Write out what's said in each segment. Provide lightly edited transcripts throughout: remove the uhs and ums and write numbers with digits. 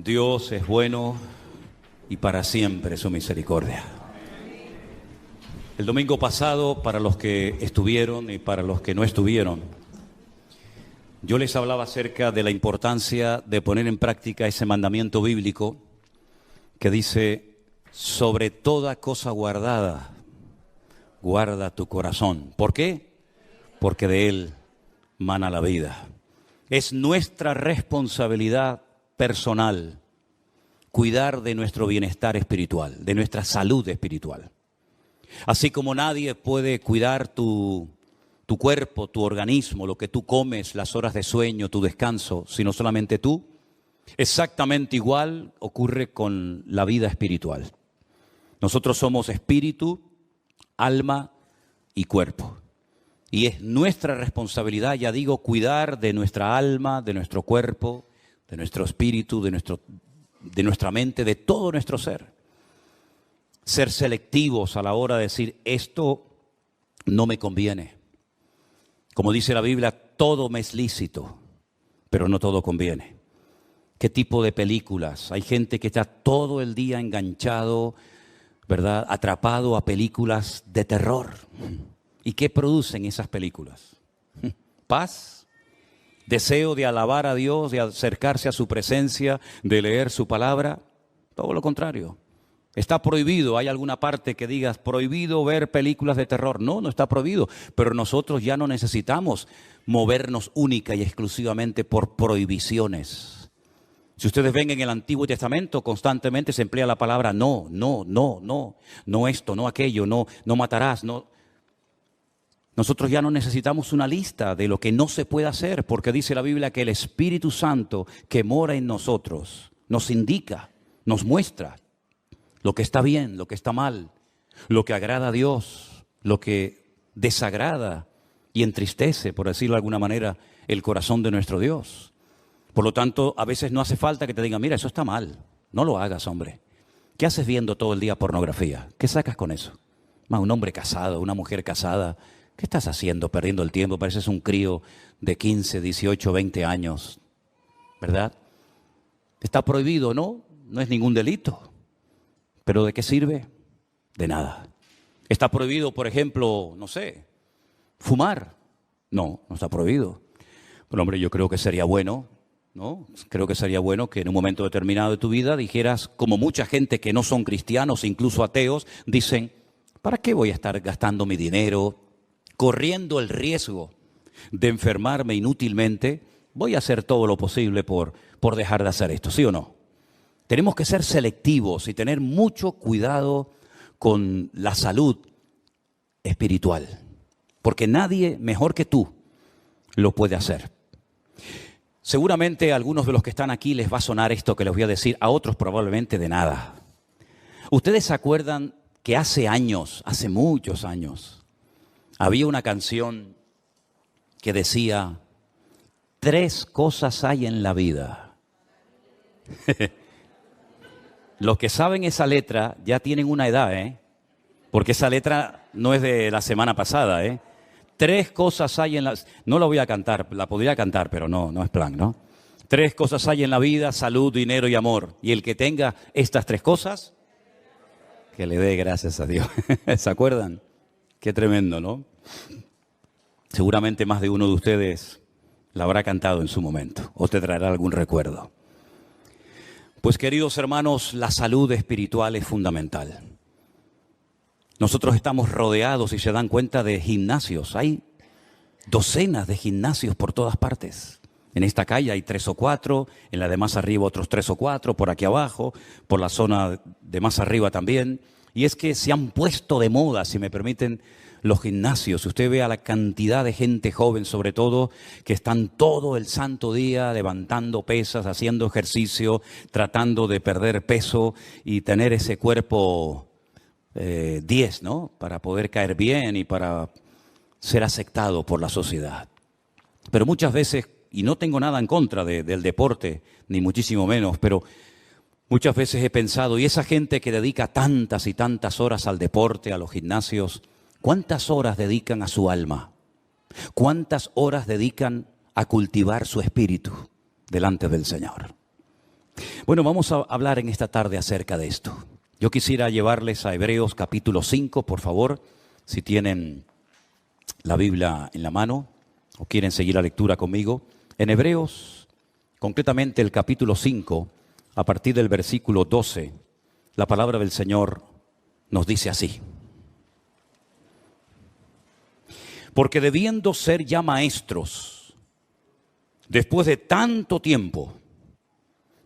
Dios es bueno y para siempre su misericordia. El domingo pasado, para los que estuvieron y para los que no estuvieron, yo les hablaba acerca de la importancia de poner en práctica ese mandamiento bíblico que dice: sobre toda cosa guardada, guarda tu corazón. ¿Por qué? Porque de él mana la vida. Es nuestra responsabilidad personal cuidar de nuestro bienestar espiritual, de nuestra salud espiritual. Así como nadie puede cuidar tu cuerpo, tu organismo, lo que tú comes, las horas de sueño, tu descanso, sino solamente tú, exactamente igual ocurre con la vida espiritual. Nosotros somos espíritu, alma y cuerpo. Y es nuestra responsabilidad, ya digo, cuidar de nuestra alma, de nuestro cuerpo, de nuestro espíritu, de nuestra mente, de todo nuestro ser. Ser selectivos a la hora de decir: esto no me conviene. Como dice la Biblia, todo me es lícito, pero no todo conviene. ¿Qué tipo de películas? Hay gente que está todo el día enganchado, ¿verdad?, atrapado a películas de terror. ¿Y qué producen esas películas? Paz, deseo de alabar a Dios, de acercarse a su presencia, de leer su palabra. Todo lo contrario. Está prohibido. ¿Hay alguna parte que digas prohibido ver películas de terror? No, no está prohibido. Pero nosotros ya no necesitamos movernos única y exclusivamente por prohibiciones. Si ustedes ven en el Antiguo Testamento, constantemente se emplea la palabra no, no, no, no, no esto, no aquello, no matarás, no. Nosotros ya no necesitamos una lista de lo que no se puede hacer, porque dice la Biblia que el Espíritu Santo que mora en nosotros nos indica, nos muestra lo que está bien, lo que está mal, lo que agrada a Dios, lo que desagrada y entristece, por decirlo de alguna manera, el corazón de nuestro Dios. Por lo tanto, a veces no hace falta que te digan: mira, eso está mal, no lo hagas, hombre. ¿Qué haces viendo todo el día pornografía? ¿Qué sacas con eso? Un hombre casado, una mujer casada, ¿qué estás haciendo? Perdiendo el tiempo, pareces un crío de 15, 18, 20 años, ¿verdad? Está prohibido, ¿no? No es ningún delito. ¿Pero de qué sirve? De nada. Está prohibido, por ejemplo, no sé, fumar. No, no está prohibido. Pero hombre, yo creo que sería bueno, ¿no? Creo que sería bueno que en un momento determinado de tu vida dijeras, como mucha gente que no son cristianos, incluso ateos, dicen: ¿para qué voy a estar gastando mi dinero, corriendo el riesgo de enfermarme inútilmente? Voy a hacer todo lo posible por dejar de hacer esto, ¿sí o no? Tenemos que ser selectivos y tener mucho cuidado con la salud espiritual, porque nadie mejor que tú lo puede hacer. Seguramente a algunos de los que están aquí les va a sonar esto que les voy a decir, a otros probablemente de nada. ¿Ustedes se acuerdan que hace años, hace muchos años, había una canción que decía: 3 cosas hay en la vida? Los que saben esa letra ya tienen una edad, porque esa letra no es de la semana pasada, 3 cosas hay en la... No la voy a cantar, la podría cantar, pero no es plan, ¿no? 3 cosas hay en la vida: salud, dinero y amor. Y el que tenga estas 3 cosas, que le dé gracias a Dios. ¿Se acuerdan? Qué tremendo, ¿no? Seguramente más de uno de ustedes la habrá cantado en su momento o te traerá algún recuerdo. Pues, queridos hermanos, la salud espiritual es fundamental. Nosotros estamos rodeados, si se dan cuenta, de gimnasios. Hay docenas de gimnasios por todas partes. En esta calle hay 3 o 4, en la de más arriba otros 3 o 4, por aquí abajo, por la zona de más arriba también. Y es que se han puesto de moda, si me permiten, los gimnasios. Usted ve a la cantidad de gente joven, sobre todo, que están todo el santo día levantando pesas, haciendo ejercicio, tratando de perder peso y tener ese cuerpo 10, ¿no? Para poder caer bien y para ser aceptado por la sociedad. Pero muchas veces, y no tengo nada en contra del deporte, ni muchísimo menos, pero muchas veces he pensado, y esa gente que dedica tantas y tantas horas al deporte, a los gimnasios, ¿cuántas horas dedican a su alma? ¿Cuántas horas dedican a cultivar su espíritu delante del Señor? Bueno, vamos a hablar en esta tarde acerca de esto. Yo quisiera llevarles a Hebreos capítulo 5, por favor, si tienen la Biblia en la mano o quieren seguir la lectura conmigo. En Hebreos, concretamente el capítulo 5, a partir del versículo 12, la palabra del Señor nos dice así: porque debiendo ser ya maestros, después de tanto tiempo,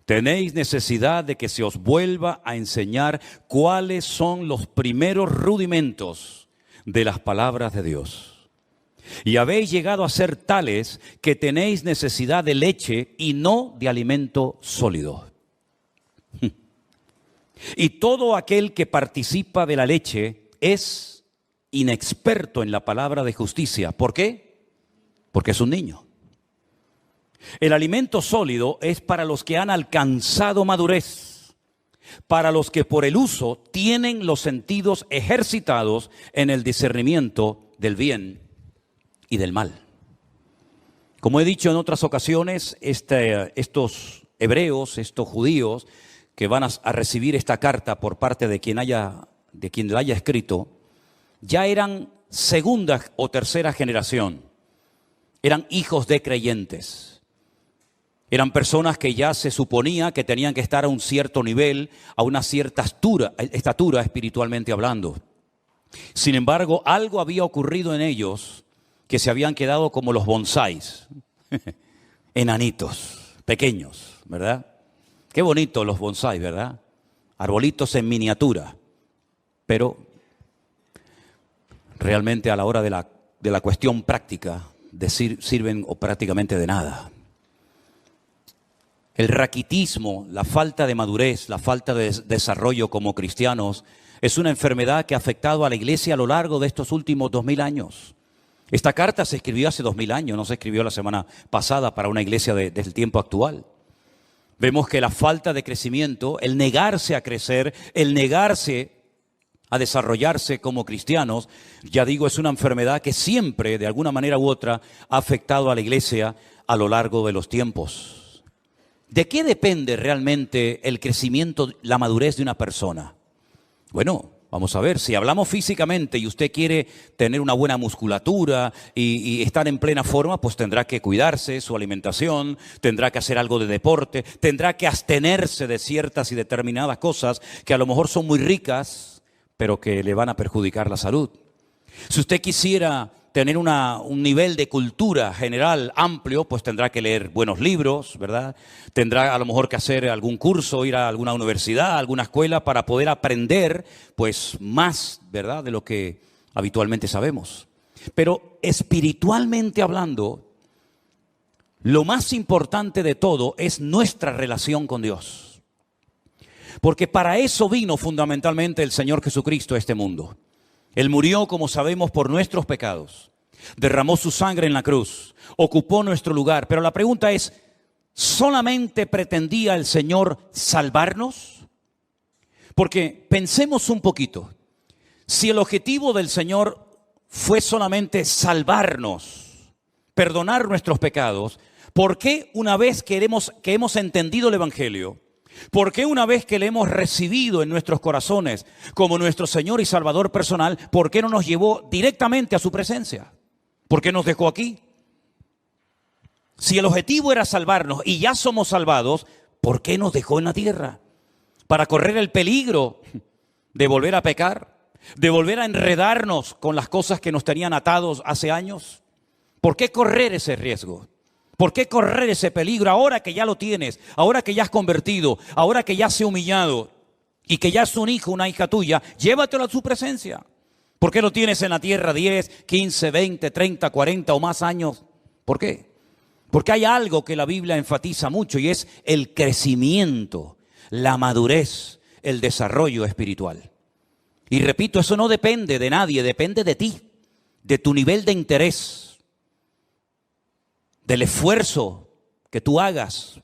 tenéis necesidad de que se os vuelva a enseñar cuáles son los primeros rudimentos de las palabras de Dios. Y habéis llegado a ser tales que tenéis necesidad de leche y no de alimento sólido. Y todo aquel que participa de la leche es inexperto en la palabra de justicia. ¿Por qué? Porque es un niño. El alimento sólido es para los que han alcanzado madurez, para los que por el uso tienen los sentidos ejercitados en el discernimiento del bien y del mal. Como he dicho en otras ocasiones, estos hebreos, estos judíos que van a recibir esta carta por parte de quien la haya escrito, ya eran segunda o tercera generación, eran hijos de creyentes. Eran personas que ya se suponía que tenían que estar a un cierto nivel, a una cierta estatura espiritualmente hablando. Sin embargo, algo había ocurrido en ellos que se habían quedado como los bonsáis, enanitos, pequeños, ¿verdad? Qué bonito los bonsáis, ¿verdad? Arbolitos en miniatura, pero realmente a la hora de la cuestión práctica sirven o prácticamente de nada. El raquitismo, la falta de madurez, la falta de desarrollo como cristianos es una enfermedad que ha afectado a la iglesia a lo largo de estos últimos 2000 años. Esta carta se escribió hace 2000 años, no se escribió la semana pasada para una iglesia del tiempo actual. Vemos que la falta de crecimiento, el negarse a crecer, el negarse a desarrollarse como cristianos, ya digo, es una enfermedad que siempre, de alguna manera u otra, ha afectado a la iglesia a lo largo de los tiempos. ¿De qué depende realmente el crecimiento, la madurez de una persona? Bueno, vamos a ver, si hablamos físicamente y usted quiere tener una buena musculatura y estar en plena forma, pues tendrá que cuidarse su alimentación, tendrá que hacer algo de deporte, tendrá que abstenerse de ciertas y determinadas cosas que a lo mejor son muy ricas, pero que le van a perjudicar la salud. Si usted quisiera tener un nivel de cultura general amplio, pues tendrá que leer buenos libros, ¿verdad? Tendrá a lo mejor que hacer algún curso, ir a alguna universidad, a alguna escuela para poder aprender pues más, ¿verdad?, de lo que habitualmente sabemos. Pero espiritualmente hablando, lo más importante de todo es nuestra relación con Dios. Porque para eso vino fundamentalmente el Señor Jesucristo a este mundo. Él murió, como sabemos, por nuestros pecados. Derramó su sangre en la cruz. Ocupó nuestro lugar. Pero la pregunta es, ¿solamente pretendía el Señor salvarnos? Porque pensemos un poquito. Si el objetivo del Señor fue solamente salvarnos, perdonar nuestros pecados, ¿por qué una vez que hemos entendido el Evangelio, por qué una vez que le hemos recibido en nuestros corazones como nuestro Señor y Salvador personal, por qué no nos llevó directamente a su presencia? ¿Por qué nos dejó aquí? Si el objetivo era salvarnos y ya somos salvados, ¿por qué nos dejó en la tierra? ¿Para correr el peligro de volver a pecar? ¿De volver a enredarnos con las cosas que nos tenían atados hace años? ¿Por qué correr ese riesgo? ¿Por qué correr ese peligro ahora que ya lo tienes, ahora que ya has convertido, ahora que ya has humillado y que ya es un hijo, una hija tuya? Llévatelo a su presencia. ¿Por qué lo tienes en la tierra 10, 15, 20, 30, 40 o más años? ¿Por qué? Porque hay algo que la Biblia enfatiza mucho y es el crecimiento, la madurez, el desarrollo espiritual. Y repito, eso no depende de nadie, depende de ti, de tu nivel de interés, del esfuerzo que tú hagas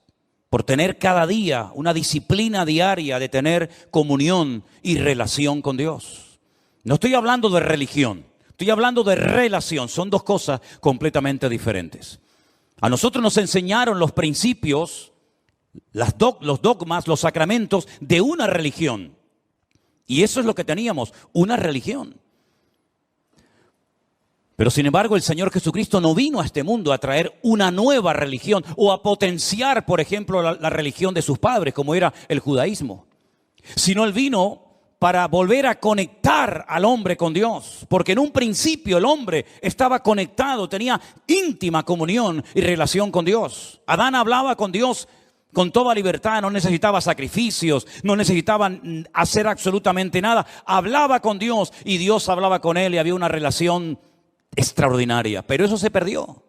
por tener cada día una disciplina diaria de tener comunión y relación con Dios. No estoy hablando de religión, estoy hablando de relación. Son dos cosas completamente diferentes. A nosotros nos enseñaron los principios los dogmas, los sacramentos de una religión. Y eso es lo que teníamos, una religión. Pero sin embargo, el Señor Jesucristo no vino a este mundo a traer una nueva religión o a potenciar, por ejemplo, la religión de sus padres, como era el judaísmo. Sino Él vino para volver a conectar al hombre con Dios. Porque en un principio el hombre estaba conectado, tenía íntima comunión y relación con Dios. Adán hablaba con Dios con toda libertad, no necesitaba sacrificios, no necesitaba hacer absolutamente nada. Hablaba con Dios y Dios hablaba con él y había una relación extraordinaria. Pero eso se perdió.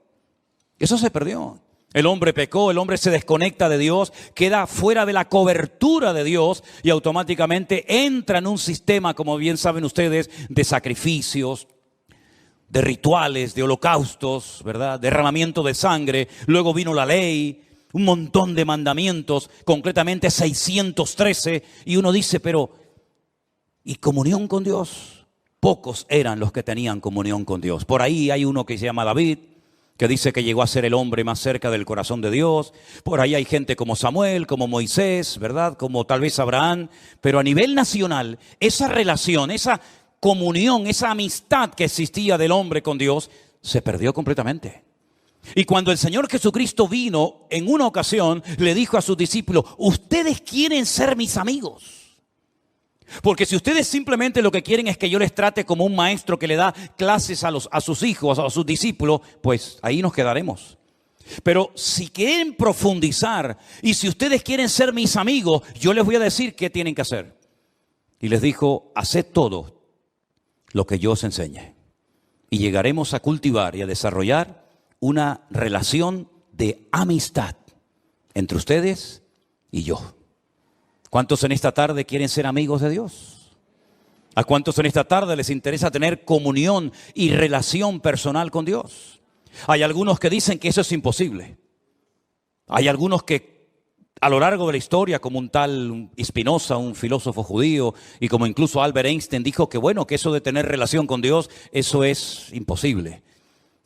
Eso se perdió. El hombre pecó, el hombre se desconecta de Dios, queda fuera de la cobertura de Dios y automáticamente entra en un sistema, como bien saben ustedes, de sacrificios, de rituales, de holocaustos, ¿verdad? Derramamiento de sangre. Luego vino la ley, un montón de mandamientos, concretamente 613. Y uno dice, pero ¿y comunión con Dios? Pocos eran los que tenían comunión con Dios. Por ahí hay uno que se llama David, que dice que llegó a ser el hombre más cerca del corazón de Dios. Por ahí hay gente como Samuel, como Moisés, ¿verdad? Como tal vez Abraham. Pero a nivel nacional, esa relación, esa comunión, esa amistad que existía del hombre con Dios, se perdió completamente. Y cuando el Señor Jesucristo vino, en una ocasión, le dijo a sus discípulos, ustedes quieren ser mis amigos. Porque si ustedes simplemente lo que quieren es que yo les trate como un maestro que le da clases a sus hijos, a sus discípulos, pues ahí nos quedaremos. Pero si quieren profundizar y si ustedes quieren ser mis amigos, yo les voy a decir qué tienen que hacer. Y les dijo, haced todo lo que yo os enseñe. Y llegaremos a cultivar y a desarrollar una relación de amistad entre ustedes y yo. ¿Cuántos en esta tarde quieren ser amigos de Dios? ¿A cuántos en esta tarde les interesa tener comunión y relación personal con Dios? Hay algunos que dicen que eso es imposible. Hay algunos que a lo largo de la historia, como un tal Spinoza, un filósofo judío, y como incluso Albert Einstein dijo que bueno, que eso de tener relación con Dios, eso es imposible.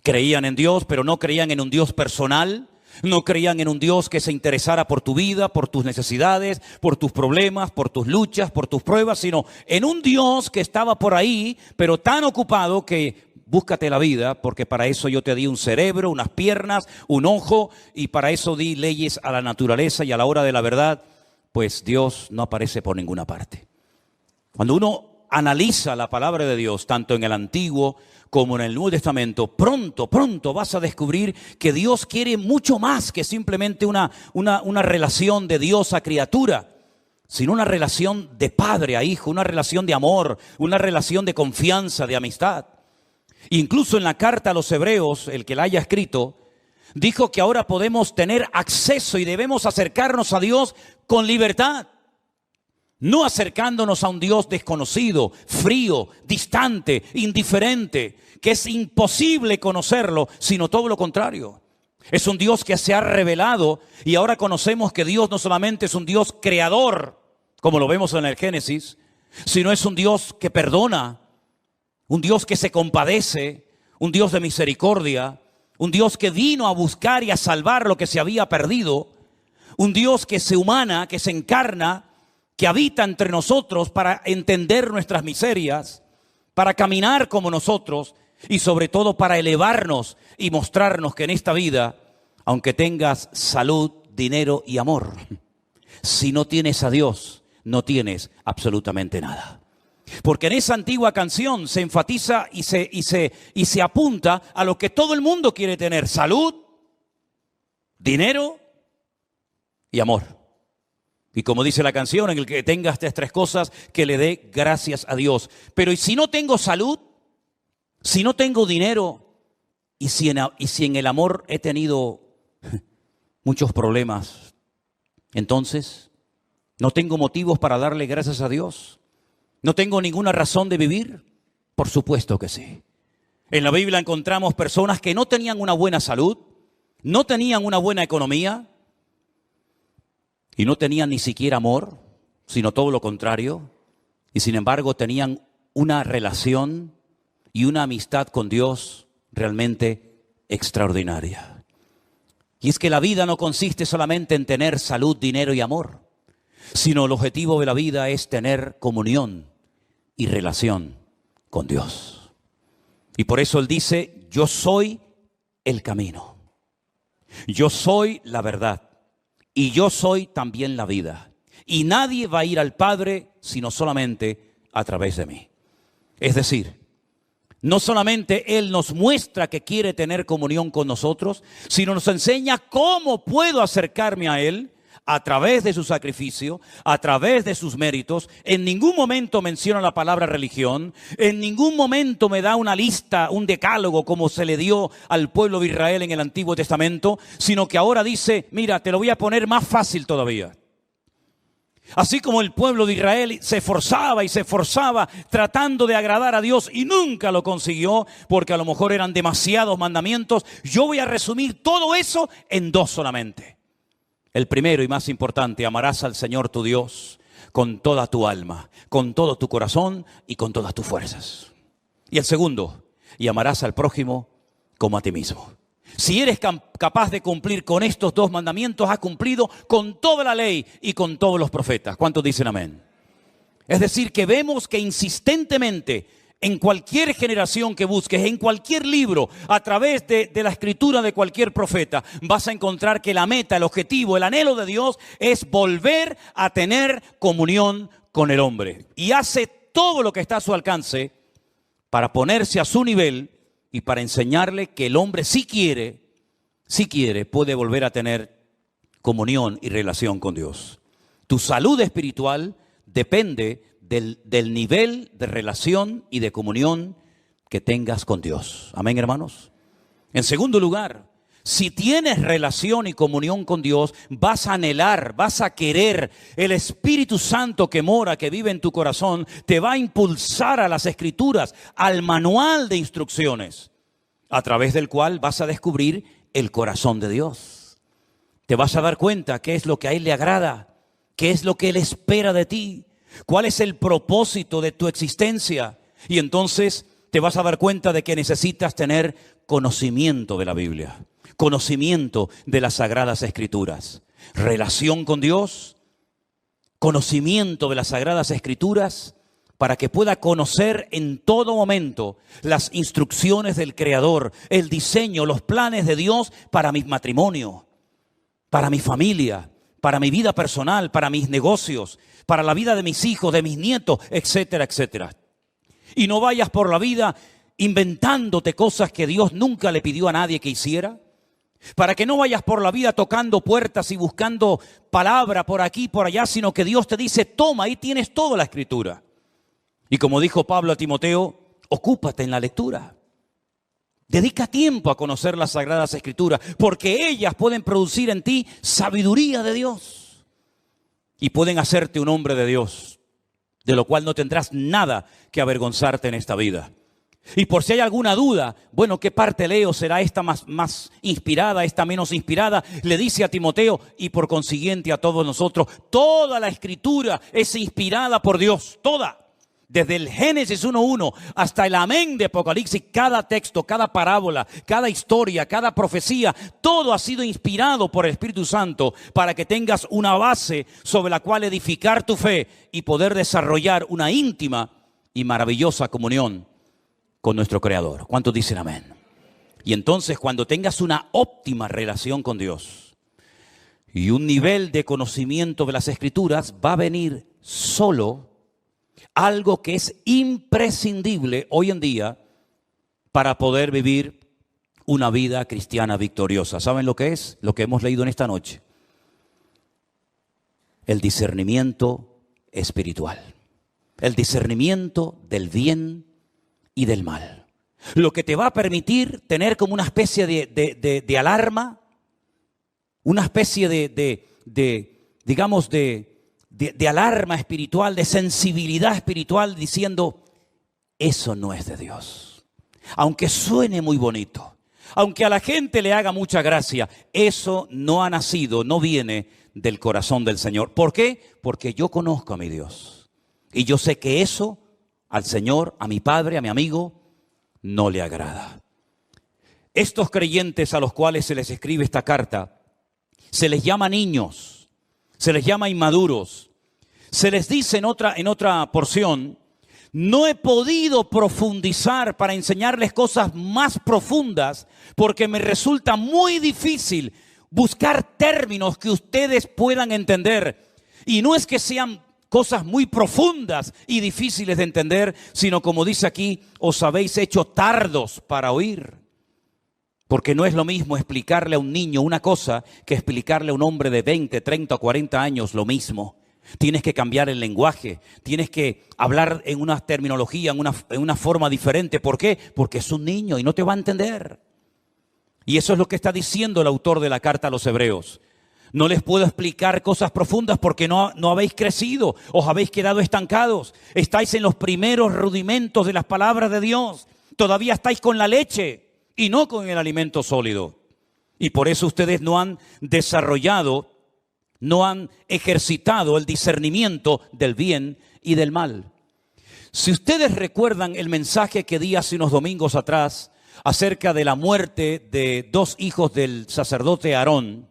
Creían en Dios, pero no creían en un Dios personal. No creían en un Dios que se interesara por tu vida, por tus necesidades, por tus problemas, por tus luchas, por tus pruebas, sino en un Dios que estaba por ahí, pero tan ocupado que búscate la vida, porque para eso yo te di un cerebro, unas piernas, un ojo, y para eso di leyes a la naturaleza, y a la hora de la verdad, pues Dios no aparece por ninguna parte. Cuando uno analiza la palabra de Dios, tanto en el Antiguo como en el Nuevo Testamento, pronto vas a descubrir que Dios quiere mucho más que simplemente una relación de Dios a criatura, sino una relación de padre a hijo, una relación de amor, una relación de confianza, de amistad. Incluso en la carta a los Hebreos, el que la haya escrito, dijo que ahora podemos tener acceso y debemos acercarnos a Dios con libertad. No acercándonos a un Dios desconocido, frío, distante, indiferente, que es imposible conocerlo, sino todo lo contrario. Es un Dios que se ha revelado y ahora conocemos que Dios no solamente es un Dios creador, como lo vemos en el Génesis, sino es un Dios que perdona, un Dios que se compadece, un Dios de misericordia, un Dios que vino a buscar y a salvar lo que se había perdido, un Dios que se humana, que se encarna, que habita entre nosotros para entender nuestras miserias, para caminar como nosotros y sobre todo para elevarnos y mostrarnos que en esta vida, aunque tengas salud, dinero y amor, si no tienes a Dios, no tienes absolutamente nada. Porque en esa antigua canción se enfatiza y se apunta a lo que todo el mundo quiere tener: salud, dinero y amor. Y como dice la canción, en el que tenga estas tres cosas, que le dé gracias a Dios. Pero ¿y si no tengo salud? Si no tengo dinero, y si en el amor he tenido muchos problemas, entonces no tengo motivos para darle gracias a Dios. ¿No tengo ninguna razón de vivir? Por supuesto que sí. En la Biblia encontramos personas que no tenían una buena salud, no tenían una buena economía y no tenían ni siquiera amor, sino todo lo contrario. Y sin embargo tenían una relación y una amistad con Dios realmente extraordinaria. Y es que la vida no consiste solamente en tener salud, dinero y amor, sino el objetivo de la vida es tener comunión y relación con Dios. Y por eso Él dice, yo soy el camino, yo soy la verdad y yo soy también la vida. Y nadie va a ir al Padre sino solamente a través de mí. Es decir, no solamente Él nos muestra que quiere tener comunión con nosotros, sino nos enseña cómo puedo acercarme a Él a través de su sacrificio, a través de sus méritos. En ningún momento menciona la palabra religión, en ningún momento me da una lista, un decálogo como se le dio al pueblo de Israel en el Antiguo Testamento, sino que ahora dice, mira, te lo voy a poner más fácil todavía. Así como el pueblo de Israel se esforzaba y se esforzaba tratando de agradar a Dios y nunca lo consiguió porque a lo mejor eran demasiados mandamientos, yo voy a resumir todo eso en dos solamente. El primero y más importante, amarás al Señor tu Dios con toda tu alma, con todo tu corazón y con todas tus fuerzas. Y el segundo, y amarás al prójimo como a ti mismo. Si eres capaz de cumplir con estos dos mandamientos, has cumplido con toda la ley y con todos los profetas. ¿Cuántos dicen amén? Es decir, que vemos que insistentemente en cualquier generación que busques, en cualquier libro, a través de la escritura de cualquier profeta, vas a encontrar que la meta, el objetivo, el anhelo de Dios es volver a tener comunión con el hombre. Y hace todo lo que está a su alcance para ponerse a su nivel y para enseñarle que el hombre si quiere, puede volver a tener comunión y relación con Dios. Tu salud espiritual depende del nivel de relación y de comunión que tengas con Dios. Amén, hermanos. En segundo lugar, si tienes relación y comunión con Dios, vas a anhelar, vas a querer. El Espíritu Santo que mora, que vive en tu corazón, te va a impulsar a las Escrituras, al manual de instrucciones, a través del cual vas a descubrir el corazón de Dios. Te vas a dar cuenta qué es lo que a Él le agrada, qué es lo que Él espera de ti, cuál es el propósito de tu existencia. Y entonces te vas a dar cuenta de que necesitas tener conocimiento de la Biblia, conocimiento de las Sagradas Escrituras, relación con Dios, conocimiento de las Sagradas Escrituras, para que pueda conocer en todo momento las instrucciones del Creador, el diseño, los planes de Dios para mi matrimonio, para mi familia, para mi vida personal, para mis negocios, para la vida de mis hijos, de mis nietos, etcétera, etcétera. Y no vayas por la vida inventándote cosas que Dios nunca le pidió a nadie que hiciera. Para que no vayas por la vida tocando puertas y buscando palabra por aquí, por allá, sino que Dios te dice, toma, ahí tienes toda la Escritura. Y como dijo Pablo a Timoteo, ocúpate en la lectura. Dedica tiempo a conocer las Sagradas Escrituras, porque ellas pueden producir en ti sabiduría de Dios. Y pueden hacerte un hombre de Dios, de lo cual no tendrás nada que avergonzarte en esta vida. Y por si hay alguna duda, bueno, ¿qué parte leo? ¿Será esta más inspirada, esta menos inspirada? Le dice a Timoteo y por consiguiente a todos nosotros, toda la Escritura es inspirada por Dios, toda. Desde el Génesis 1:1 hasta el Amén de Apocalipsis, cada texto, cada parábola, cada historia, cada profecía, todo ha sido inspirado por el Espíritu Santo para que tengas una base sobre la cual edificar tu fe y poder desarrollar una íntima y maravillosa comunión con nuestro Creador. ¿Cuántos dicen amén? Y entonces cuando tengas una óptima relación con Dios y un nivel de conocimiento de las Escrituras, va a venir solo algo que es imprescindible hoy en día para poder vivir una vida cristiana victoriosa. ¿Saben lo que es? Lo que hemos leído en esta noche. El discernimiento espiritual. El discernimiento del bien y del mal. Lo que te va a permitir tener como una especie de alarma, una especie de alarma espiritual, de sensibilidad espiritual, diciendo, eso no es de Dios. Aunque suene muy bonito, aunque a la gente le haga mucha gracia, eso no ha nacido, no viene del corazón del Señor. ¿Por qué? Porque yo conozco a mi Dios. Y yo sé que eso al Señor, a mi Padre, a mi amigo, no le agrada. Estos creyentes a los cuales se les escribe esta carta, se les llama niños, se les llama inmaduros. Se les dice en otra porción, no he podido profundizar para enseñarles cosas más profundas porque me resulta muy difícil buscar términos que ustedes puedan entender. Y no es que sean cosas muy profundas y difíciles de entender, sino como dice aquí, os habéis hecho tardos para oír. Porque no es lo mismo explicarle a un niño una cosa que explicarle a un hombre de 20, 30 o 40 años lo mismo. Tienes que cambiar el lenguaje, tienes que hablar en una terminología, en una forma diferente. ¿Por qué? Porque es un niño y no te va a entender. Y eso es lo que está diciendo el autor de la carta a los hebreos. No les puedo explicar cosas profundas porque no habéis crecido, os habéis quedado estancados. Estáis en los primeros rudimentos de las palabras de Dios. Todavía estáis con la leche y no con el alimento sólido. Y por eso ustedes no han desarrollado, no han ejercitado el discernimiento del bien y del mal. Si ustedes recuerdan el mensaje que di hace unos domingos atrás acerca de la muerte de 2 hijos del sacerdote Aarón,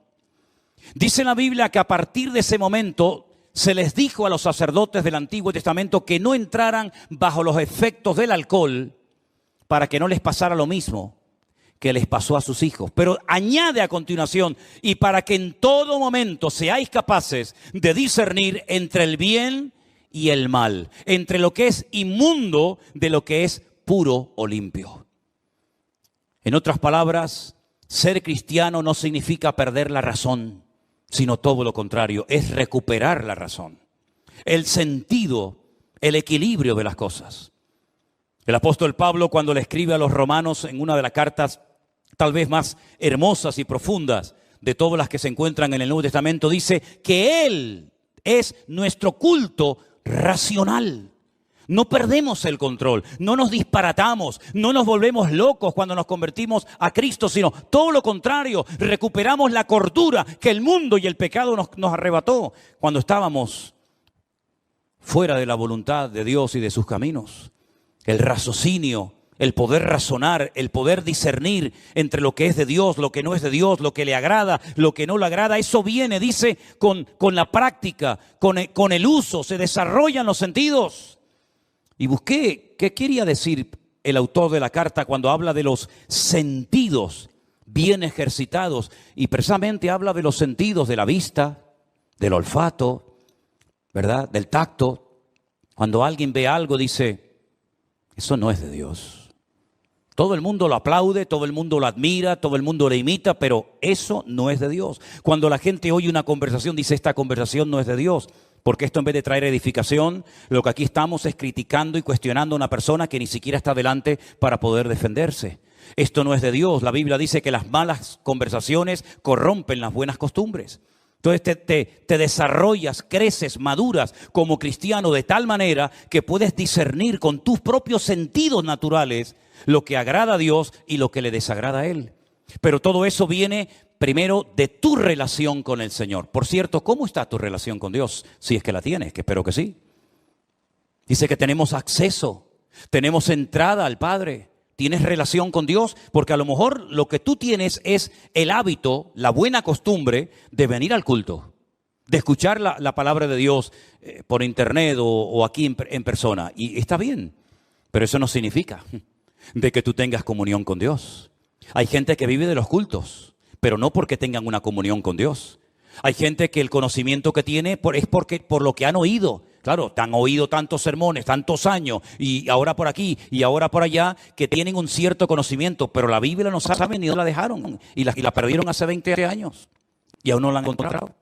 dice la Biblia que a partir de ese momento se les dijo a los sacerdotes del Antiguo Testamento que no entraran bajo los efectos del alcohol para que no les pasara lo mismo que les pasó a sus hijos. Pero añade a continuación, y para que en todo momento seáis capaces de discernir entre el bien y el mal, entre lo que es inmundo de lo que es puro o limpio. En otras palabras, ser cristiano no significa perder la razón, sino todo lo contrario, es recuperar la razón, el sentido, el equilibrio de las cosas. El apóstol Pablo, cuando le escribe a los romanos en una de las cartas tal vez más hermosas y profundas de todas las que se encuentran en el Nuevo Testamento, dice que Él es nuestro culto racional. No perdemos el control, no nos disparatamos, no nos volvemos locos cuando nos convertimos a Cristo, sino todo lo contrario, recuperamos la cordura que el mundo y el pecado nos arrebató cuando estábamos fuera de la voluntad de Dios y de sus caminos. El raciocinio, el poder razonar, el poder discernir entre lo que es de Dios, lo que no es de Dios, lo que le agrada, lo que no le agrada, eso viene, dice, con la práctica, con el uso, se desarrollan los sentidos. Y busqué qué quería decir el autor de la carta cuando habla de los sentidos bien ejercitados. Y precisamente habla de los sentidos de la vista, del olfato, ¿verdad? Del tacto. Cuando alguien ve algo dice, eso no es de Dios. Todo el mundo lo aplaude, todo el mundo lo admira, todo el mundo le imita, pero eso no es de Dios. Cuando la gente oye una conversación, dice, esta conversación no es de Dios. Porque esto, en vez de traer edificación, lo que aquí estamos es criticando y cuestionando a una persona que ni siquiera está delante para poder defenderse. Esto no es de Dios. La Biblia dice que las malas conversaciones corrompen las buenas costumbres. Entonces te desarrollas, creces, maduras como cristiano de tal manera que puedes discernir con tus propios sentidos naturales lo que agrada a Dios y lo que le desagrada a Él. Pero todo eso viene primero de tu relación con el Señor. Por cierto, ¿cómo está tu relación con Dios? Si es que la tienes, que espero que sí. Dice que tenemos acceso, tenemos entrada al Padre. ¿Tienes relación con Dios? Porque a lo mejor lo que tú tienes es el hábito, la buena costumbre de venir al culto, de escuchar la palabra de Dios por internet o aquí en persona. Y está bien, pero eso no significa de que tú tengas comunión con Dios. Hay gente que vive de los cultos, pero no porque tengan una comunión con Dios. Hay gente que el conocimiento que tiene es por lo que han oído. Claro, te han oído tantos sermones, tantos años, y ahora por aquí y ahora por allá, que tienen un cierto conocimiento, pero la Biblia no saben ni dónde la dejaron, y la perdieron hace 20 años, y aún no la han encontrado.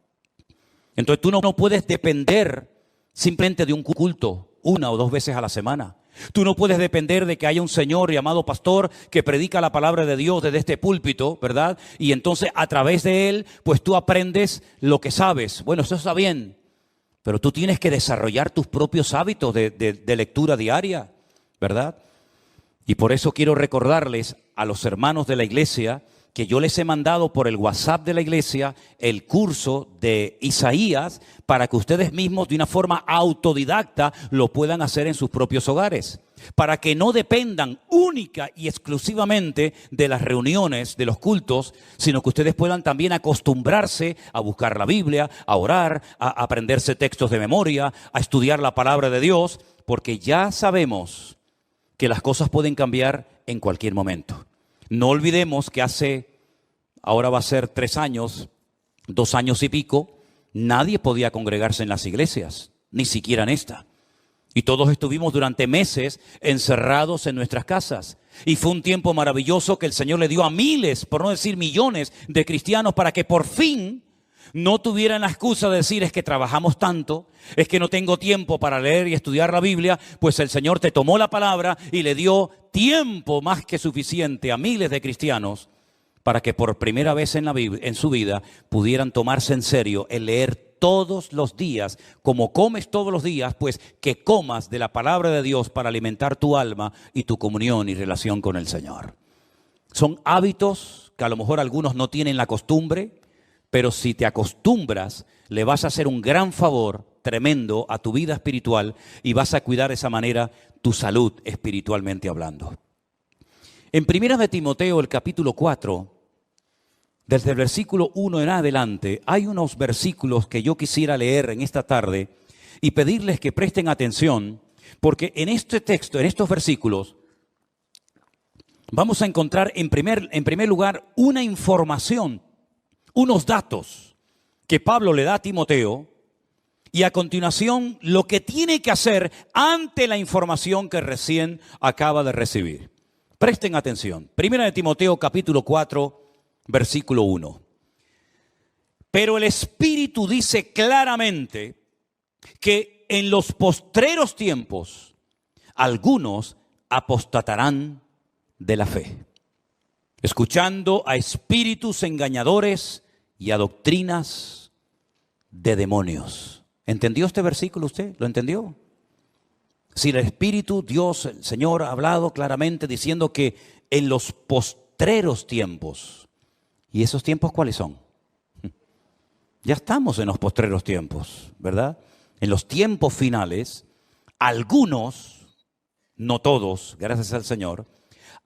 Entonces tú no puedes depender simplemente de un culto 1 o 2 veces a la semana. Tú no puedes depender de que haya un señor llamado pastor que predica la palabra de Dios desde este púlpito, ¿verdad? Y entonces a través de él, pues tú aprendes lo que sabes. Bueno, eso está bien, pero tú tienes que desarrollar tus propios hábitos de lectura diaria, ¿verdad? Y por eso quiero recordarles a los hermanos de la iglesia que yo les he mandado por el WhatsApp de la iglesia el curso de Isaías para que ustedes mismos de una forma autodidacta lo puedan hacer en sus propios hogares, para que no dependan única y exclusivamente de las reuniones, de los cultos, sino que ustedes puedan también acostumbrarse a buscar la Biblia, a orar, a aprenderse textos de memoria, a estudiar la palabra de Dios, porque ya sabemos que las cosas pueden cambiar en cualquier momento. No olvidemos que ahora va a ser 3 años, 2 años y pico, nadie podía congregarse en las iglesias, ni siquiera en esta. Y todos estuvimos durante meses encerrados en nuestras casas. Y fue un tiempo maravilloso que el Señor le dio a miles, por no decir millones, de cristianos para que por fin no tuvieran la excusa de decir es que trabajamos tanto, es que no tengo tiempo para leer y estudiar la Biblia. Pues el Señor te tomó la palabra y le dio tiempo más que suficiente a miles de cristianos para que por primera vez en su vida pudieran tomarse en serio el leer todos los días, como comes todos los días, pues que comas de la palabra de Dios para alimentar tu alma y tu comunión y relación con el Señor. Son hábitos que a lo mejor algunos no tienen la costumbre, pero si te acostumbras, le vas a hacer un gran favor tremendo a tu vida espiritual y vas a cuidar de esa manera tu salud espiritualmente hablando. En 1 de Timoteo, el capítulo 4, desde el versículo 1 en adelante, hay unos versículos que yo quisiera leer en esta tarde y pedirles que presten atención, porque en este texto, en estos versículos, vamos a encontrar en primer lugar una información, unos datos que Pablo le da a Timoteo, y a continuación lo que tiene que hacer ante la información que recién acaba de recibir. Presten atención. 1 de Timoteo capítulo 4, versículo 1. Pero el Espíritu dice claramente que en los postreros tiempos algunos apostatarán de la fe, escuchando a espíritus engañadores y a doctrinas de demonios. ¿Entendió este versículo usted? ¿Lo entendió? Si el Espíritu, Dios, el Señor ha hablado claramente diciendo que en los postreros tiempos, ¿y esos tiempos cuáles son? Ya estamos en los postreros tiempos, ¿verdad? En los tiempos finales, algunos, no todos, gracias al Señor,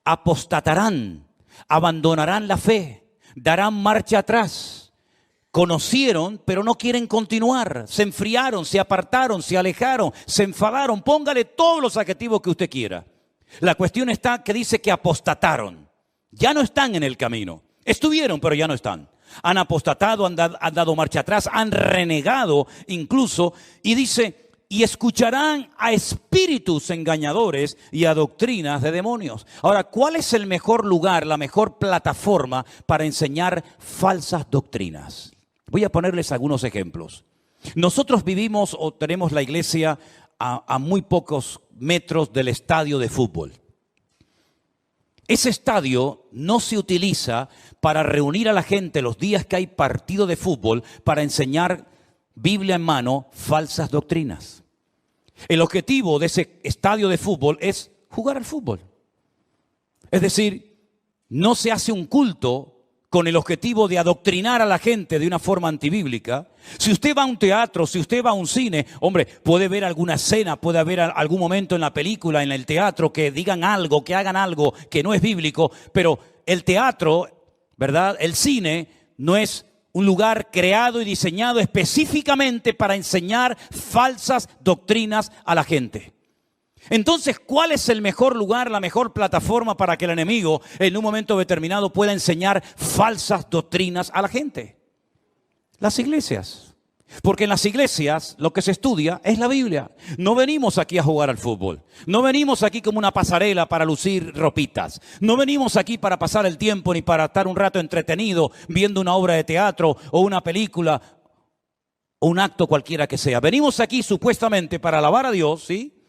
apostatarán, abandonarán la fe, darán marcha atrás. Conocieron, pero no quieren continuar. Se enfriaron, se apartaron, se alejaron, se enfadaron. Póngale todos los adjetivos que usted quiera. La cuestión está que dice que apostataron. Ya no están en el camino. Estuvieron, pero ya no están. Han apostatado, han dado marcha atrás, han renegado incluso. Y dice, y escucharán a espíritus engañadores y a doctrinas de demonios. Ahora, ¿cuál es el mejor lugar, la mejor plataforma para enseñar falsas doctrinas? Voy a ponerles algunos ejemplos. Nosotros vivimos o tenemos la iglesia a muy pocos metros del estadio de fútbol. Ese estadio no se utiliza para reunir a la gente los días que hay partido de fútbol para enseñar Biblia en mano falsas doctrinas. El objetivo de ese estadio de fútbol es jugar al fútbol. Es decir, no se hace un culto con el objetivo de adoctrinar a la gente de una forma antibíblica. Si usted va a un teatro, si usted va a un cine, hombre, puede ver alguna escena, puede haber algún momento en la película, en el teatro, que digan algo, que hagan algo que no es bíblico, pero el teatro, ¿verdad? El cine no es un lugar creado y diseñado específicamente para enseñar falsas doctrinas a la gente. Entonces, ¿cuál es el mejor lugar, la mejor plataforma para que el enemigo en un momento determinado pueda enseñar falsas doctrinas a la gente? Las iglesias. Porque en las iglesias lo que se estudia es la Biblia. No venimos aquí a jugar al fútbol. No venimos aquí como una pasarela para lucir ropitas. No venimos aquí para pasar el tiempo ni para estar un rato entretenido viendo una obra de teatro o una película o un acto cualquiera que sea. Venimos aquí supuestamente para alabar a Dios, ¿sí?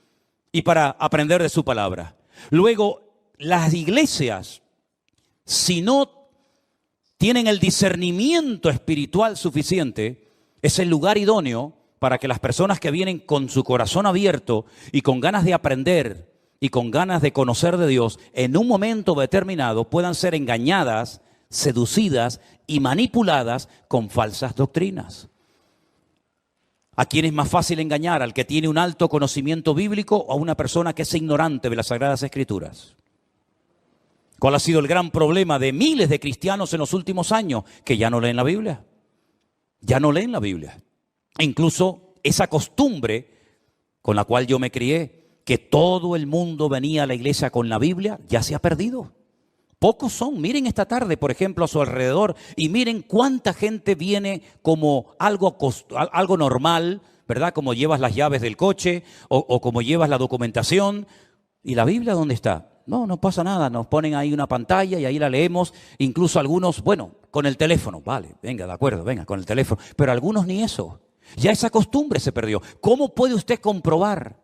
Y para aprender de su palabra. Luego, las iglesias, si no tienen el discernimiento espiritual suficiente, es el lugar idóneo para que las personas que vienen con su corazón abierto y con ganas de aprender y con ganas de conocer de Dios, en un momento determinado puedan ser engañadas, seducidas y manipuladas con falsas doctrinas. ¿A quién es más fácil engañar? ¿Al que tiene un alto conocimiento bíblico o a una persona que es ignorante de las Sagradas Escrituras? ¿Cuál ha sido el gran problema de miles de cristianos en los últimos años? Que ya no leen la Biblia. Ya no leen la Biblia. E incluso esa costumbre con la cual yo me crié, que todo el mundo venía a la iglesia con la Biblia, ya se ha perdido. Pocos son. Miren esta tarde, por ejemplo, a su alrededor y miren cuánta gente viene como algo normal, ¿verdad? Como llevas las llaves del coche o como llevas la documentación. ¿Y la Biblia dónde está? No pasa nada. Nos ponen ahí una pantalla y ahí la leemos. Incluso algunos, bueno, con el teléfono. Vale, venga, de acuerdo, venga, con el teléfono. Pero algunos ni eso. Ya esa costumbre se perdió. ¿Cómo puede usted comprobar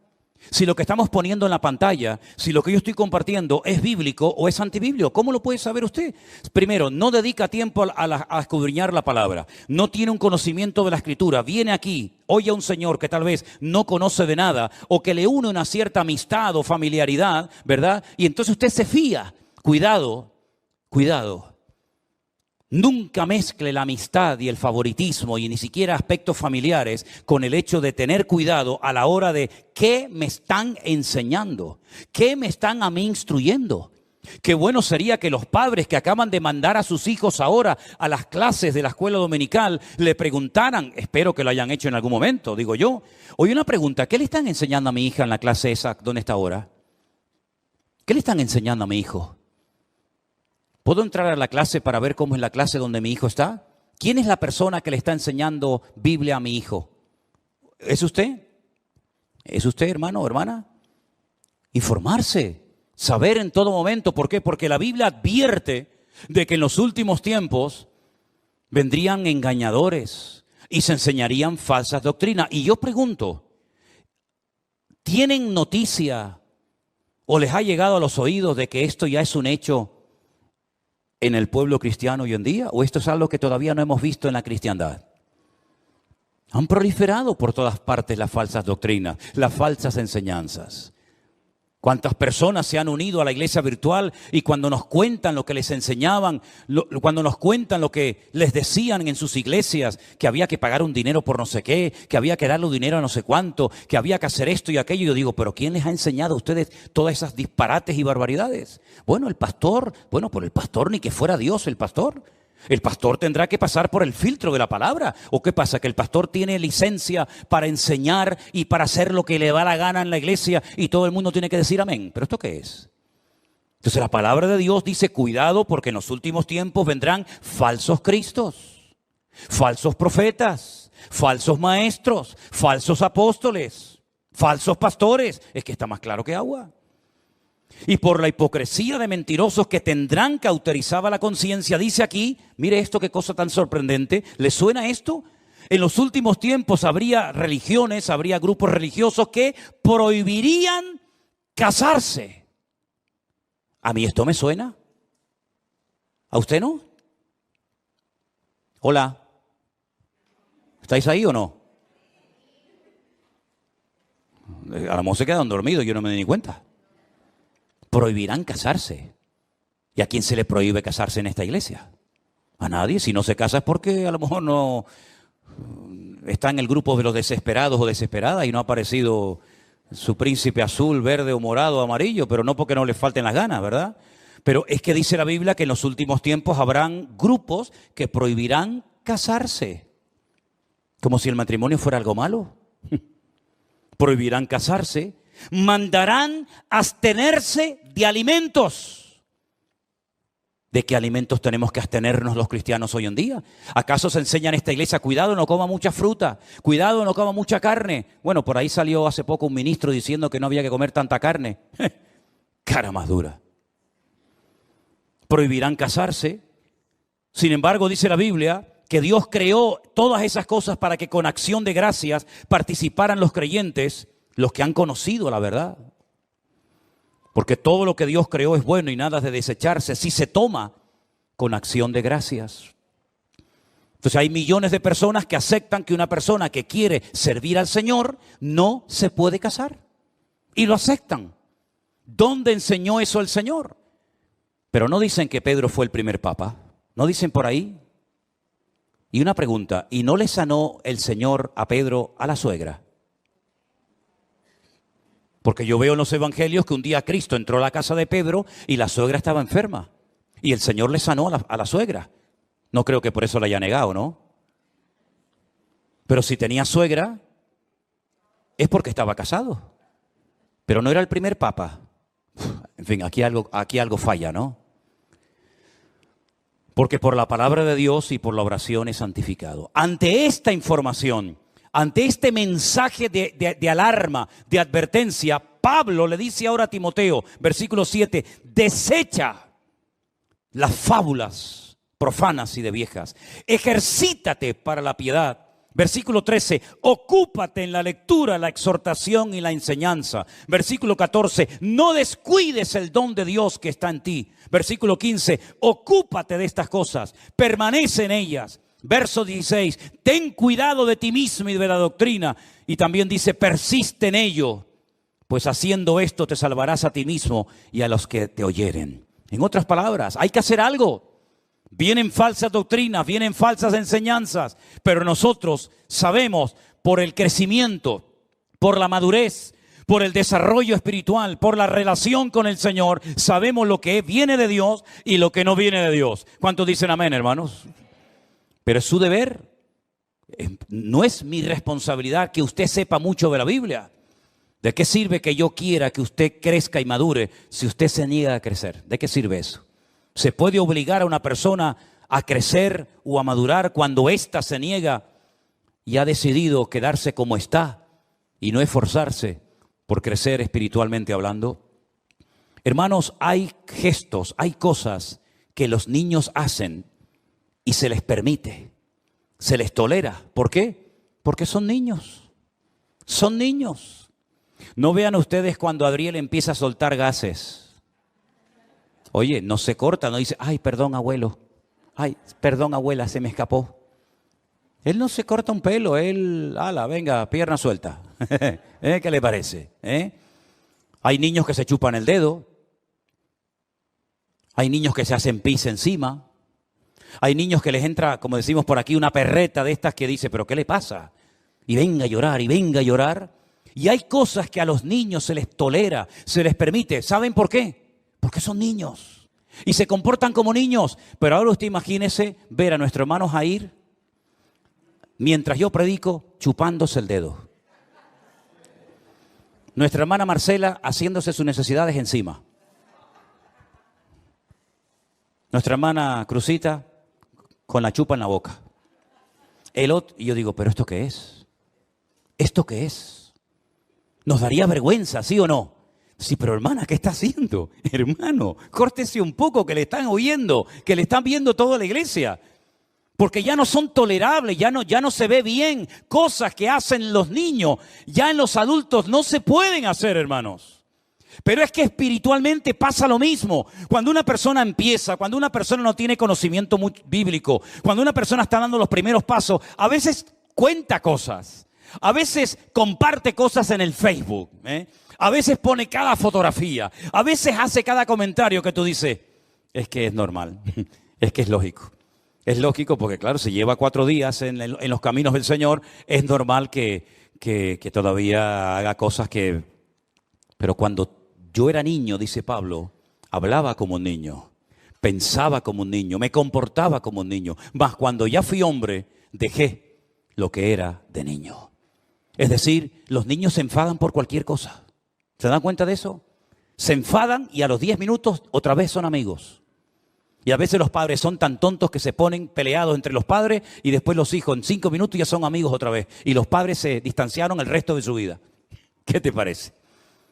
si lo que estamos poniendo en la pantalla, si lo que yo estoy compartiendo es bíblico o es antibíblico? ¿Cómo lo puede saber usted? Primero, no dedica tiempo a escudriñar la palabra. No tiene un conocimiento de la Escritura. Viene aquí, oye a un señor que tal vez no conoce de nada o que le une una cierta amistad o familiaridad, ¿verdad? Y entonces usted se fía. Cuidado, cuidado. Nunca mezcle la amistad y el favoritismo y ni siquiera aspectos familiares con el hecho de tener cuidado a la hora de qué me están enseñando, qué me están a mí instruyendo. Qué bueno sería que los padres que acaban de mandar a sus hijos ahora a las clases de la escuela dominical le preguntaran, espero que lo hayan hecho en algún momento, digo yo. Oye, una pregunta, ¿qué le están enseñando a mi hija en la clase esa donde está ahora? ¿Qué le están enseñando a mi hijo? ¿Puedo entrar a la clase para ver cómo es la clase donde mi hijo está? ¿Quién es la persona que le está enseñando Biblia a mi hijo? ¿Es usted? ¿Es usted, hermano o hermana? Informarse, saber en todo momento. ¿Por qué? Porque la Biblia advierte de que en los últimos tiempos vendrían engañadores y se enseñarían falsas doctrinas. Y yo pregunto, ¿tienen noticia o les ha llegado a los oídos de que esto ya es un hecho en el pueblo cristiano hoy en día? ¿O esto es algo que todavía no hemos visto en la cristiandad? Han proliferado por todas partes las falsas doctrinas, las falsas enseñanzas. ¿Cuántas personas se han unido a la iglesia virtual y cuando nos cuentan lo que les enseñaban, cuando nos cuentan lo que les decían en sus iglesias, que había que pagar un dinero por no sé qué, que había que darle un dinero a no sé cuánto, que había que hacer esto y aquello? Yo digo, ¿pero quién les ha enseñado a ustedes todas esas disparates y barbaridades? Bueno, el pastor, por el pastor ni que fuera Dios el pastor. El pastor tendrá que pasar por el filtro de la palabra. ¿O qué pasa? ¿Que el pastor tiene licencia para enseñar y para hacer lo que le da la gana en la iglesia y todo el mundo tiene que decir amén? ¿Pero esto qué es? Entonces la palabra de Dios dice, cuidado porque en los últimos tiempos vendrán falsos cristos, falsos profetas, falsos maestros, falsos apóstoles, falsos pastores. Es que está más claro que agua. Y por la hipocresía de mentirosos que tendrán cauterizada la conciencia, dice aquí, mire esto, qué cosa tan sorprendente. ¿Le suena esto? En los últimos tiempos habría religiones, habría grupos religiosos que prohibirían casarse. ¿A mí esto me suena? ¿A usted no? Hola. ¿Estáis ahí o no? A lo mejor se quedan dormidos, yo no me di ni cuenta. Prohibirán casarse. ¿Y a quién se le prohíbe casarse en esta iglesia? A nadie. Si no se casa es porque a lo mejor no está en el grupo de los desesperados o desesperadas y no ha aparecido su príncipe azul, verde o morado o amarillo, pero no porque no les falten las ganas, ¿verdad? Pero es que dice la Biblia que en los últimos tiempos habrán grupos que prohibirán casarse. Como si el matrimonio fuera algo malo. Prohibirán casarse. Mandarán abstenerse de alimentos. ¿De qué alimentos tenemos que abstenernos los cristianos hoy en día? ¿Acaso se enseña en esta iglesia, cuidado, no coma mucha fruta, cuidado, no coma mucha carne? Bueno, por ahí salió hace poco un ministro diciendo que no había que comer tanta carne. Cara más dura. Prohibirán casarse. Sin embargo, dice la Biblia que Dios creó todas esas cosas para que con acción de gracias participaran los creyentes, los que han conocido la verdad. Porque todo lo que Dios creó es bueno y nada es de desecharse si se toma con acción de gracias. Entonces hay millones de personas que aceptan que una persona que quiere servir al Señor no se puede casar. Y lo aceptan. ¿Dónde enseñó eso el Señor? Pero no dicen que Pedro fue el primer papa. ¿No dicen por ahí? Y una pregunta, ¿y no le sanó el Señor a Pedro a la suegra? Porque yo veo en los evangelios que un día Cristo entró a la casa de Pedro y la suegra estaba enferma. Y el Señor le sanó a la suegra. No creo que por eso la haya negado, ¿no? Pero si tenía suegra, es porque estaba casado. Pero no era el primer papa. En fin, aquí algo falla, ¿no? Porque por la palabra de Dios y por la oración es santificado. Ante esta información, ante este mensaje de alarma, de advertencia, Pablo le dice ahora a Timoteo, versículo 7, desecha las fábulas profanas y de viejas. Ejercítate para la piedad. Versículo 13, ocúpate en la lectura, la exhortación y la enseñanza. Versículo 14, no descuides el don de Dios que está en ti. Versículo 15, ocúpate de estas cosas, permanece en ellas. Verso 16, ten cuidado de ti mismo y de la doctrina. Y también dice, persiste en ello, pues haciendo esto te salvarás a ti mismo y a los que te oyeren. En otras palabras, hay que hacer algo. Vienen falsas doctrinas, vienen falsas enseñanzas, pero nosotros sabemos por el crecimiento, por la madurez, por el desarrollo espiritual, por la relación con el Señor, sabemos lo que viene de Dios y lo que no viene de Dios. ¿Cuántos dicen amén, hermanos? Pero es su deber. No es mi responsabilidad que usted sepa mucho de la Biblia. ¿De qué sirve que yo quiera que usted crezca y madure si usted se niega a crecer? ¿De qué sirve eso? ¿Se puede obligar a una persona a crecer o a madurar cuando ésta se niega y ha decidido quedarse como está y no esforzarse por crecer espiritualmente hablando? Hermanos, hay gestos, hay cosas que los niños hacen y se les permite, se les tolera. ¿Por qué? Porque son niños. Son niños. No vean ustedes cuando Adriel empieza a soltar gases. Oye, no se corta, no dice, ay, perdón, abuelo. Ay, perdón, abuela, se me escapó. Él no se corta un pelo, él, ala, venga, pierna suelta. ¿Qué le parece? Hay niños que se chupan el dedo. Hay niños que se hacen pis encima. Hay niños que les entra, como decimos por aquí, una perreta de estas que dice, ¿pero qué le pasa? Y venga a llorar, y venga a llorar. Y hay cosas que a los niños se les tolera, se les permite. ¿Saben por qué? Porque son niños y se comportan como niños. Pero ahora usted imagínese ver a nuestro hermano Jair, mientras yo predico, chupándose el dedo. Nuestra hermana Marcela haciéndose sus necesidades encima. Nuestra hermana Cruzita con la chupa en la boca. El otro, y yo digo, ¿pero esto qué es? ¿Esto qué es? Nos daría vergüenza, ¿sí o no? Sí, pero hermana, ¿qué está haciendo? Hermano, córtese un poco, que le están oyendo, que le están viendo toda la iglesia. Porque ya no son tolerables, ya no se ve bien. Cosas que hacen los niños, ya en los adultos no se pueden hacer, hermanos. Pero es que espiritualmente pasa lo mismo. Cuando una persona empieza, cuando una persona no tiene conocimiento bíblico, cuando una persona está dando los primeros pasos, a veces cuenta cosas. A veces comparte cosas en el Facebook, A veces pone cada fotografía. A veces hace cada comentario que tú dices, es que es normal, es que es lógico. Es lógico porque, claro, si lleva 4 días en los caminos del Señor, es normal que todavía haga cosas que... Pero cuando yo era niño, dice Pablo, hablaba como un niño, pensaba como un niño, me comportaba como un niño. Mas cuando ya fui hombre, dejé lo que era de niño. Es decir, los niños se enfadan por cualquier cosa. ¿Se dan cuenta de eso? Se enfadan y a los 10 minutos otra vez son amigos. Y a veces los padres son tan tontos que se ponen peleados entre los padres y después los hijos en 5 minutos ya son amigos otra vez. Y los padres se distanciaron el resto de su vida. ¿Qué te parece?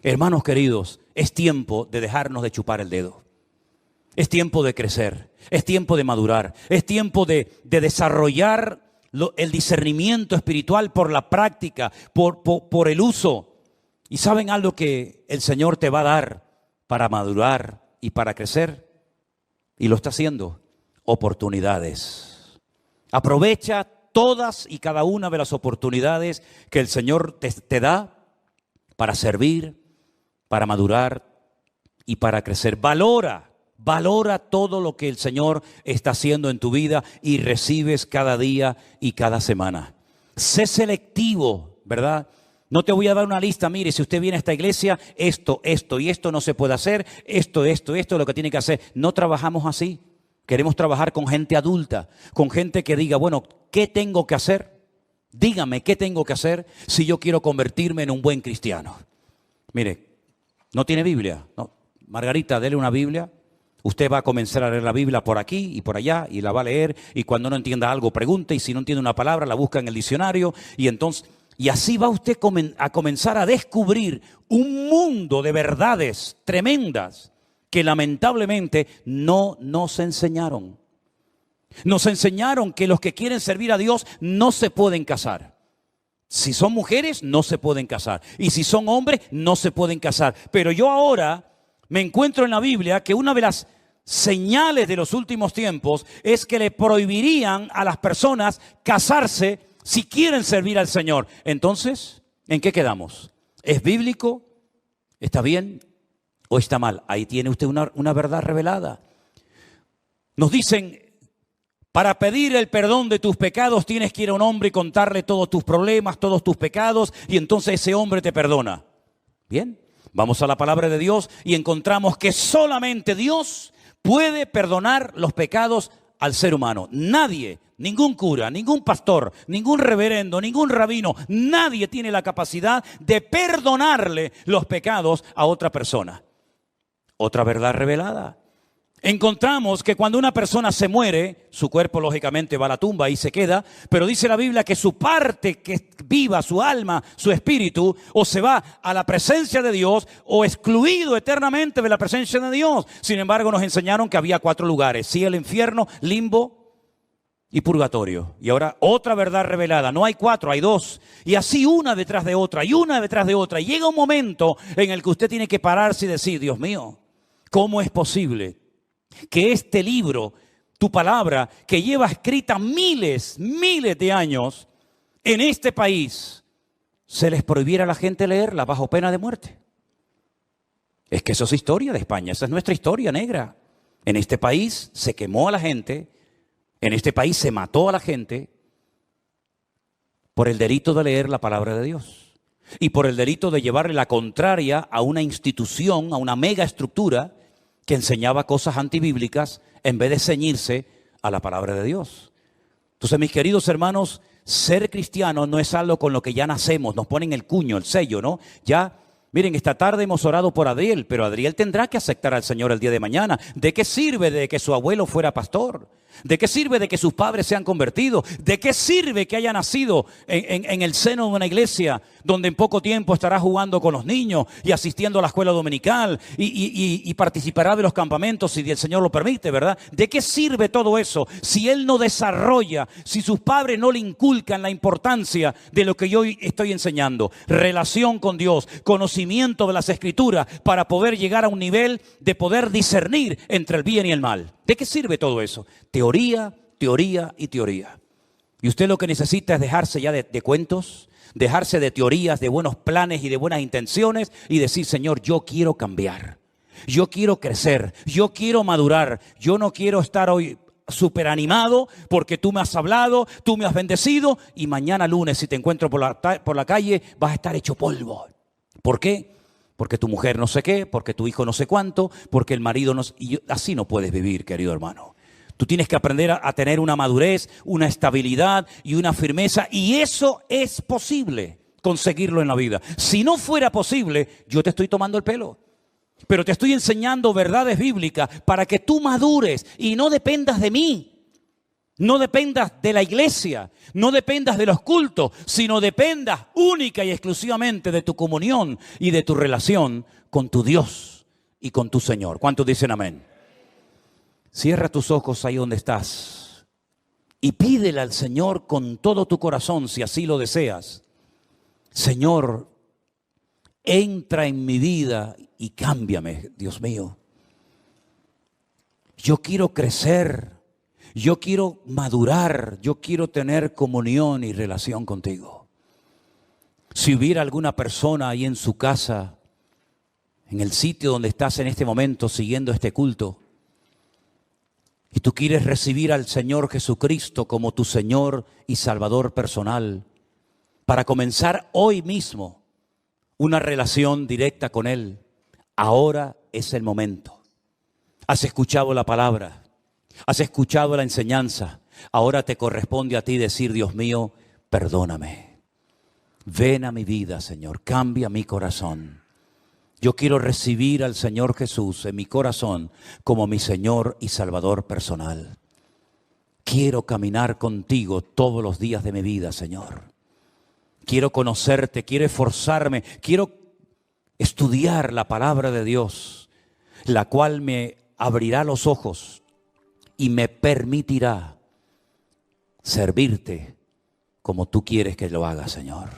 Hermanos queridos, es tiempo de dejarnos de chupar el dedo. Es tiempo de crecer, es tiempo de madurar, es tiempo de desarrollar el discernimiento espiritual por la práctica, por el uso. ¿Y saben algo que el Señor te va a dar para madurar y para crecer? Y lo está haciendo. Oportunidades. Aprovecha todas y cada una de las oportunidades que el Señor te da para servir, para madurar y para crecer. Valora valora todo lo que el Señor está haciendo en tu vida y recibes cada día y cada semana. Sé selectivo, ¿verdad? No te voy a dar una lista, mire, si usted viene a esta iglesia, esto y esto no se puede hacer, esto es lo que tiene que hacer. No trabajamos así. Queremos trabajar con gente adulta, con gente que diga, bueno, ¿qué tengo que hacer? Dígame, ¿qué tengo que hacer si yo quiero convertirme en un buen cristiano? Mire, ¿no tiene Biblia? No. Margarita, dele una Biblia. Usted va a comenzar a leer la Biblia por aquí y por allá y la va a leer. Y cuando no entienda algo, pregunte. Y si no entiende una palabra, la busca en el diccionario. Y así va usted a comenzar a descubrir un mundo de verdades tremendas que lamentablemente no nos enseñaron. Nos enseñaron que los que quieren servir a Dios no se pueden casar. Si son mujeres, no se pueden casar. Y si son hombres, no se pueden casar. Pero yo ahora me encuentro en la Biblia que una de las señales de los últimos tiempos es que le prohibirían a las personas casarse si quieren servir al Señor. Entonces, ¿en qué quedamos? ¿Es bíblico? ¿Está bien? ¿O está mal? Ahí tiene usted una verdad revelada. Nos dicen, para pedir el perdón de tus pecados tienes que ir a un hombre y contarle todos tus problemas, todos tus pecados, y entonces ese hombre te perdona. Bien, vamos a la palabra de Dios y encontramos que solamente Dios puede perdonar los pecados al ser humano. Nadie, ningún cura, ningún pastor, ningún reverendo, ningún rabino, nadie tiene la capacidad de perdonarle los pecados a otra persona. Otra verdad revelada. Encontramos que cuando una persona se muere, su cuerpo lógicamente va a la tumba y se queda, pero dice la Biblia que su parte que viva, su alma, su espíritu, o se va a la presencia de Dios o excluido eternamente de la presencia de Dios. Sin embargo, nos enseñaron que había 4 lugares: cielo, infierno, limbo y purgatorio. Y ahora otra verdad revelada: no hay 4, hay 2. Y así una detrás de otra y una detrás de otra. Y llega un momento en el que usted tiene que pararse y decir, Dios mío, ¿cómo es posible que este libro, tu palabra, que lleva escrita miles de años en este país, se les prohibiera a la gente leerla bajo pena de muerte? Es que eso es historia de España, esa es nuestra historia negra. En este país se quemó a la gente, en este país se mató a la gente por el delito de leer la palabra de Dios y por el delito de llevarle la contraria a una institución, a una mega estructura que enseñaba cosas antibíblicas en vez de ceñirse a la palabra de Dios. Entonces, mis queridos hermanos, ser cristiano no es algo con lo que ya nacemos, nos ponen el cuño, el sello, ¿no? Ya, miren, esta tarde hemos orado por Adriel, pero Adriel tendrá que aceptar al Señor el día de mañana. ¿De qué sirve de que su abuelo fuera pastor? ¿De qué sirve de que sus padres sean convertidos? ¿De qué sirve que haya nacido en el seno de una iglesia donde en poco tiempo estará jugando con los niños y asistiendo a la escuela dominical y participará de los campamentos si el Señor lo permite, ¿verdad? ¿De qué sirve todo eso si él no desarrolla, si sus padres no le inculcan la importancia de lo que yo estoy enseñando? Relación con Dios, conocimiento de las Escrituras para poder llegar a un nivel de poder discernir entre el bien y el mal. ¿De qué sirve todo eso? Teoría, teoría y teoría. Y usted lo que necesita es dejarse ya de cuentos, dejarse de teorías, de buenos planes y de buenas intenciones y decir, Señor, yo quiero cambiar, yo quiero crecer, yo quiero madurar, yo no quiero estar hoy súper animado porque tú me has hablado, tú me has bendecido y mañana lunes si te encuentro por la calle vas a estar hecho polvo. ¿Por qué? Porque tu mujer no sé qué, porque tu hijo no sé cuánto, porque el marido no sé... Así no puedes vivir, querido hermano. Tú tienes que aprender a tener una madurez, una estabilidad y una firmeza. Y eso es posible, conseguirlo en la vida. Si no fuera posible, yo te estoy tomando el pelo. Pero te estoy enseñando verdades bíblicas para que tú madures y no dependas de mí. No dependas de la iglesia, no dependas de los cultos, sino dependas única y exclusivamente de tu comunión y de tu relación con tu Dios y con tu Señor. ¿Cuántos dicen amén? Cierra tus ojos ahí donde estás y pídele al Señor con todo tu corazón, si así lo deseas. Señor, entra en mi vida y cámbiame, Dios mío. Yo quiero crecer. Yo quiero madurar, yo quiero tener comunión y relación contigo. Si hubiera alguna persona ahí en su casa, en el sitio donde estás en este momento siguiendo este culto, y tú quieres recibir al Señor Jesucristo como tu Señor y Salvador personal, para comenzar hoy mismo una relación directa con Él, ahora es el momento. Has escuchado la palabra, has escuchado la enseñanza, ahora te corresponde a ti decir: Dios mío, perdóname. Ven a mi vida, Señor, cambia mi corazón. Yo quiero recibir al Señor Jesús en mi corazón como mi Señor y Salvador personal. Quiero caminar contigo todos los días de mi vida, Señor. Quiero conocerte, quiero esforzarme, quiero estudiar la palabra de Dios, la cual me abrirá los ojos y me permitirá servirte como tú quieres que lo haga, Señor.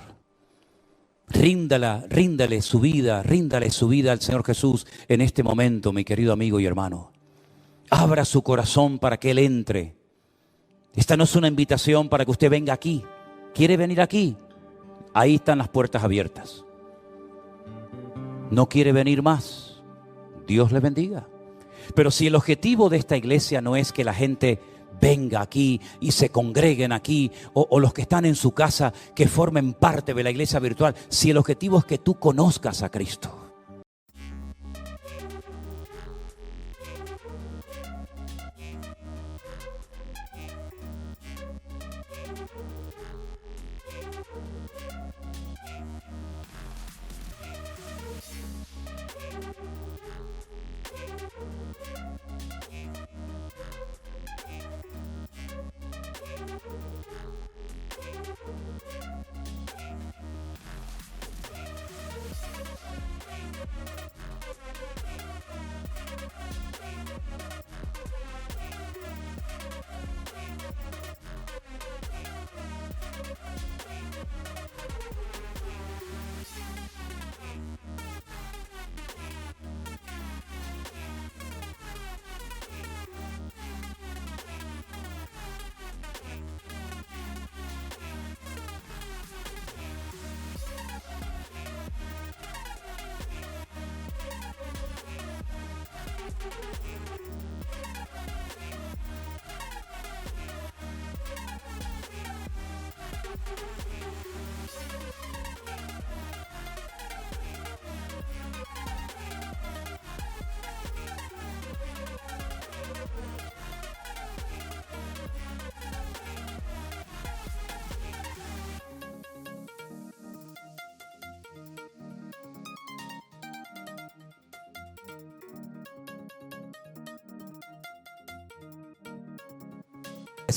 Ríndale su vida al Señor Jesús en este momento, mi querido amigo y hermano. Abra su corazón para que Él entre. Esta no es una invitación para que usted venga aquí. ¿Quiere venir aquí? Ahí están las puertas abiertas. ¿No quiere venir más? Dios le bendiga. Pero si el objetivo de esta iglesia no es que la gente venga aquí y se congreguen aquí, o los que están en su casa que formen parte de la iglesia virtual, si el objetivo es que tú conozcas a Cristo.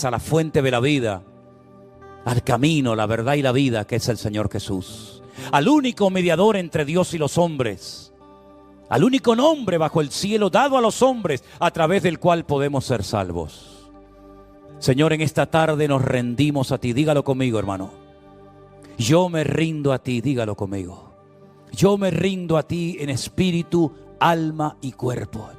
A la fuente de la vida, al camino, la verdad y la vida, que es el Señor Jesús, al único mediador entre Dios y los hombres, al único nombre bajo el cielo dado a los hombres a través del cual podemos ser salvos. Señor, en esta tarde nos rendimos a ti. Dígalo conmigo, hermano. Yo me rindo a ti. Dígalo conmigo. Yo me rindo a ti en espíritu, alma y cuerpo.